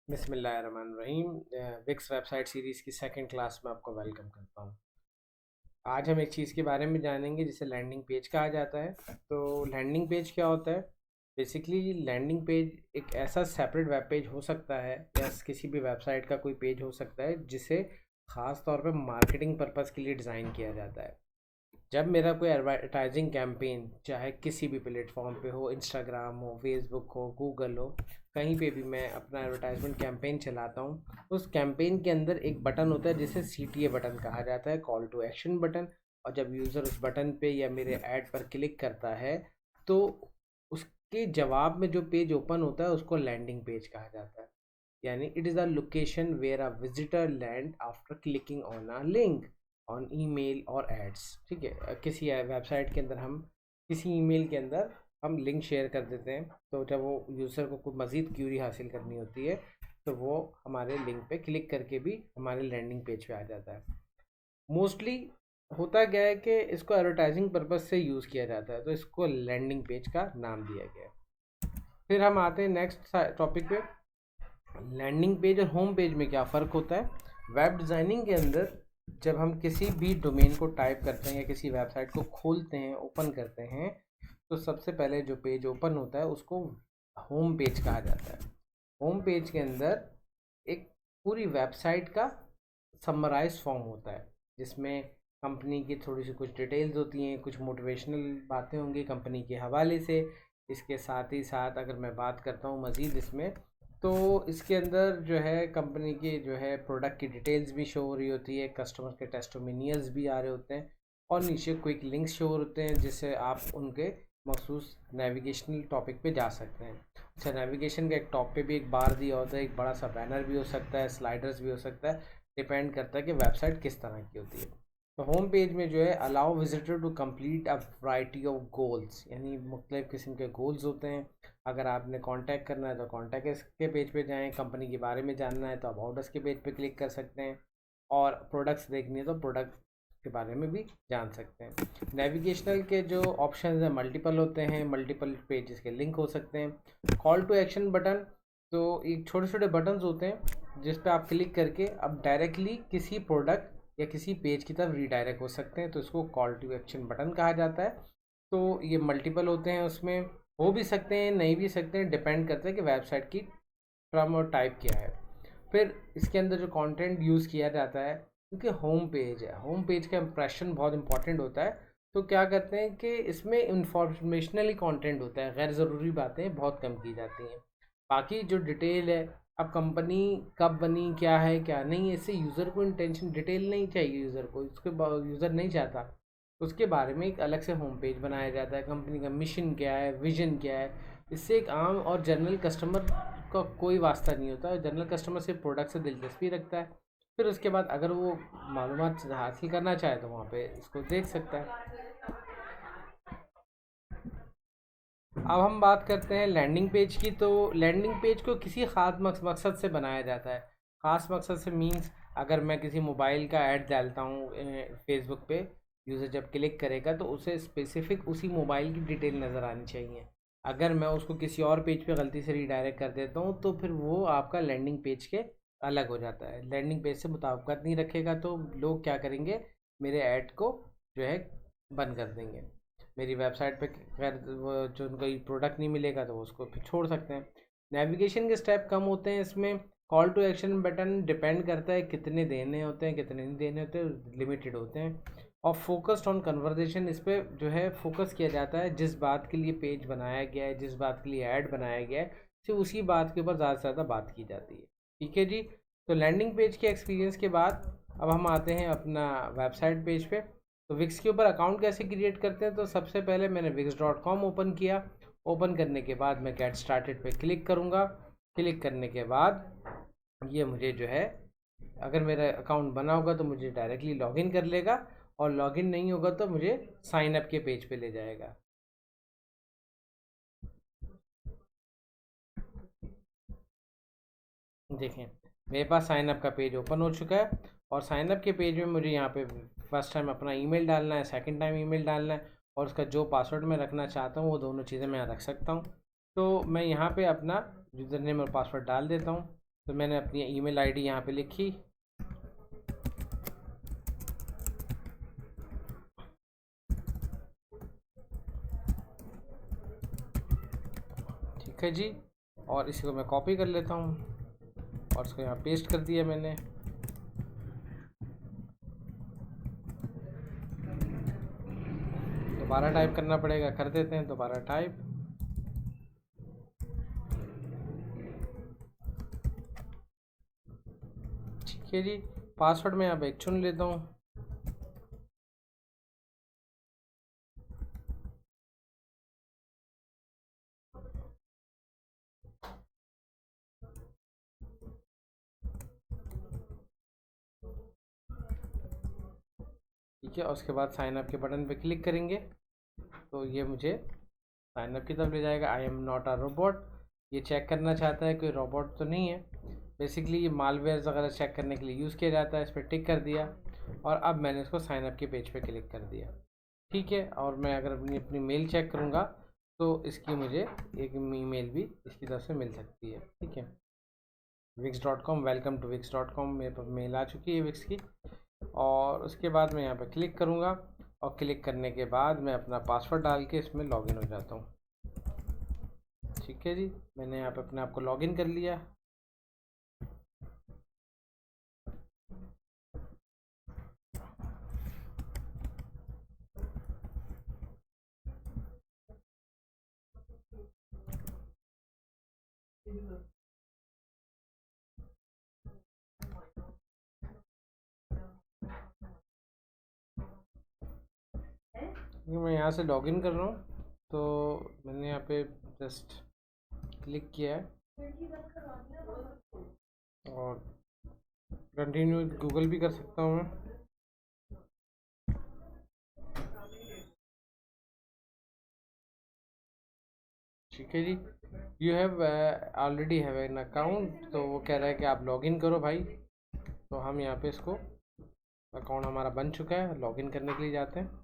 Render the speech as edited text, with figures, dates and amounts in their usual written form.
बिस्मिल्लाहिर्रहमानिर्रहीम। Vicks website series की second class में आपको वेलकम करता हूँ। आज हम एक चीज़ के बारे में जानेंगे जिसे लैंडिंग पेज कहा जाता है। तो लैंडिंग पेज क्या होता है? बेसिकली लैंडिंग पेज एक ऐसा सेपरेट वेब पेज हो सकता है या किसी भी वेबसाइट का कोई पेज हो सकता है जिसे ख़ास तौर पे मार्केटिंग पर्पज़ के लिए डिज़ाइन किया जाता है। जब मेरा कोई एडवर्टाइजिंग कैंपेन चाहे किसी भी प्लेटफॉर्म पे हो, इंस्टाग्राम हो, फेसबुक हो, गूगल हो, कहीं पे भी मैं अपना एडवर्टाइजमेंट कैंपेन चलाता हूँ, उस कैंपेन के अंदर एक बटन होता है जिसे CTA बटन कहा जाता है, कॉल टू एक्शन बटन। और जब यूज़र उस बटन पे या मेरे ऐड पर क्लिक करता है तो उसके जवाब में जो पेज ओपन होता है उसको लैंडिंग पेज कहा जाता है। यानी it is the location where a visitor land after clicking on a link on email और एड्स। ठीक है, किसी वेबसाइट के अंदर हम किसी ईमेल के अंदर हम लिंक शेयर कर देते हैं, तो जब वो यूज़र को कोई मज़ीद क्यूरी हासिल करनी होती है तो वो हमारे लिंक पे क्लिक करके भी हमारे लैंडिंग पेज पे आ जाता है। मोस्टली होता क्या है कि इसको एडवर्टाइजिंग पर्पज़ से यूज़ किया जाता है, तो इसको लैंडिंग पेज का नाम दिया गया है। फिर हम आते हैं नेक्स्ट टॉपिक पे। लैंडिंग पेज और होम पेज में क्या फ़र्क होता है? वेब डिज़ाइनिंग के अंदर जब हम किसी भी डोमेन को टाइप करते हैं या किसी वेबसाइट को खोलते हैं, ओपन करते हैं, तो सबसे पहले जो पेज ओपन होता है उसको होम पेज कहा जाता है। होम पेज के अंदर एक पूरी वेबसाइट का समराइज फॉर्म होता है जिसमें कंपनी की थोड़ी सी कुछ डिटेल्स होती हैं, कुछ मोटिवेशनल बातें होंगी कंपनी के हवाले से। इसके साथ ही साथ अगर मैं बात करता हूँ मज़ीद इसमें, तो इसके अंदर जो है कंपनी की जो है प्रोडक्ट की डिटेल्स भी शो हो रही होती है, कस्टमर के टेस्टिमोनियल्स भी आ रहे होते हैं और नीचे क्विक लिंक्स शो होते हैं जिससे आप उनके मखसूस नेविगेशनल टॉपिक पे जा सकते हैं। अच्छा, नेविगेशन के एक टॉप पे भी एक बार दिया होता है, एक बड़ा सा बैनर भी हो सकता है, स्लाइडर्स भी हो सकता है, डिपेंड करता है कि वेबसाइट किस तरह की होती है। तो होम पेज में जो है allow visitor to complete a variety of goals, यानी मुख्तलिफ़ किस्म के गोल्स होते हैं। अगर आपने कांटेक्ट करना है तो कांटेक्ट के पेज पे जाएं, कंपनी के बारे में जानना है तो अबाउट अस के पेज पे क्लिक कर सकते हैं, और प्रोडक्ट्स देखनी है तो प्रोडक्ट के बारे में भी जान सकते हैं। नेविगेशनल के जो ऑप्शन हैं मल्टीपल होते हैं, मल्टीपल पेजेस के लिंक हो सकते हैं। कॉल टू एक्शन बटन, तो एक छोटे छोटे बटन्स होते हैं जिस पे आप क्लिक करके अब डायरेक्टली किसी प्रोडक्ट या किसी पेज की तरफ रीडायरेक्ट हो सकते हैं, तो इसको कॉल टू एक्शन बटन कहा जाता है। तो ये मल्टीपल होते हैं, उसमें हो भी सकते हैं, नहीं भी सकते हैं, डिपेंड करता है कि वेबसाइट की फ्रॉम और टाइप क्या है। फिर इसके अंदर जो कंटेंट यूज़ किया जाता है, क्योंकि होम पेज है, होम पेज का इंप्रेशन बहुत इंपॉर्टेंट होता है, तो क्या करते हैं कि इसमें इंफॉर्मेशनली कंटेंट होता है, गैर ज़रूरी बातें बहुत कम की जाती हैं। बाकी जो डिटेल है, अब कंपनी कब बनी, क्या है क्या नहीं है, इससे यूज़र को इंटेंशन डिटेल नहीं चाहिए, यूज़र को उसके यूज़र नहीं चाहता, उसके बारे में एक अलग से होम पेज बनाया जाता है। कंपनी का मिशन क्या है, विजन क्या है, इससे एक आम और जनरल कस्टमर का कोई वास्ता नहीं होता। जनरल कस्टमर सिर्फ प्रोडक्ट से दिलचस्पी रखता है, फिर उसके बाद अगर वो मालूमात हासिल करना चाहे तो वहाँ पे इसको देख सकता है। अब हम बात करते हैं लैंडिंग पेज की। तो लैंडिंग पेज को किसी ख़ास मकसद से बनाया जाता है। ख़ास मकसद से मीन्स, अगर मैं किसी मोबाइल का ऐड डालता हूँ फेसबुक पे, यूज़र जब क्लिक करेगा तो उसे स्पेसिफ़िक उसी मोबाइल की डिटेल नज़र आनी चाहिए। अगर मैं उसको किसी और पेज पे गलती से रीडायरेक्ट कर देता हूँ तो फिर वो आपका लैंडिंग पेज के अलग हो जाता है, लैंडिंग पेज से मुताबिकत नहीं रखेगा, तो लोग क्या करेंगे, मेरे ऐड को जो है बंद कर देंगे। मेरी वेबसाइट पे खैर वो जो उनको प्रोडक्ट नहीं मिलेगा तो उसको फिर छोड़ सकते हैं। नेविगेशन के स्टेप कम होते हैं इसमें। Call to action button depend करता है कितने देने होते हैं, कितने नहीं देने होते, लिमिटेड होते हैं। और फोकस्ड ऑन कन्वर्जेशन, इस पर जो है फोकस किया जाता है, जिस बात के लिए पेज बनाया गया है, जिस बात के लिए ऐड बनाया गया है, सिर्फ उसी बात के ऊपर ज़्यादा से ज़्यादा बात की जाती है। ठीक है जी। तो लैंडिंग पेज के एक्सपीरियंस के बाद अब हम आते हैं अपना वेबसाइट पेज पे। तो विक्स के ऊपर अकाउंट कैसे क्रिएट करते हैं? तो सबसे पहले मैंने wix.com ओपन किया। ओपन करने के बाद मैं गेट स्टार्टेड पे क्लिक करूँगा। क्लिक करने के बाद ये मुझे जो है, अगर मेरा अकाउंट बना होगा तो मुझे डायरेक्टली लॉगिन कर लेगा, और लॉगिन नहीं होगा तो मुझे साइन अप के पेज पे ले जाएगा। देखें, मेरे पास साइन अप का पेज ओपन हो चुका है, और साइन अप के पेज में मुझे यहाँ पे फर्स्ट टाइम अपना ईमेल डालना है, सेकंड टाइम ईमेल डालना है, और उसका जो पासवर्ड मैं रखना चाहता हूँ वो दोनों चीज़ें मैं यहाँ रख सकता हूँ। तो मैं यहाँ पे अपना यूज़र नेम और पासवर्ड डाल देता हूँ। तो मैंने अपनी ईमेल आईडी यहाँ पे लिखी। ठीक है जी, और इसी को मैं कॉपी कर लेता हूँ और इसको यहाँ पेस्ट कर दिया मैंने। दोबारा टाइप करना पड़ेगा, कर देते हैं दोबारा टाइप। ठीक है जी, पासवर्ड मैं यहाँ पे एक चुन लेता हूँ। ठीक है, उसके बाद साइन अप के बटन पे क्लिक करेंगे तो ये मुझे साइन अप की तरफ ले जाएगा। I am not a robot, ये चेक करना चाहता है कोई रोबोट तो नहीं है। बेसिकली ये मालवेयर वगैरह चेक करने के लिए यूज़ किया जाता है। इस पर टिक कर दिया और अब मैंने इसको साइन अप के पेज पे क्लिक कर दिया। ठीक है, और मैं अगर अपनी अपनी मेल चेक करूँगा तो इसकी मुझे एक ईमेल भी इसकी तरफ से मिल सकती है। ठीक है, wix.com, वेलकम टू wix.com, मेरे पास मेल आ चुकी है विक्स की। और उसके बाद मैं यहाँ पर क्लिक करूँगा और क्लिक करने के बाद मैं अपना पासवर्ड डाल के इसमें लॉगिन हो जाता हूँ। ठीक है जी, मैंने यहाँ पे अपने आप को लॉगिन कर लिया। मैं यहाँ से लॉगिन कर रहा हूँ तो मैंने यहाँ पे जस्ट क्लिक किया है और कंटिन्यू गूगल भी कर सकता हूँ मैं। ठीक है जी, you have already have an account, तो वो कह रहा है कि आप लॉगिन करो भाई। तो हम यहाँ पे इसको, अकाउंट हमारा बन चुका है, लॉगिन करने के लिए जाते हैं।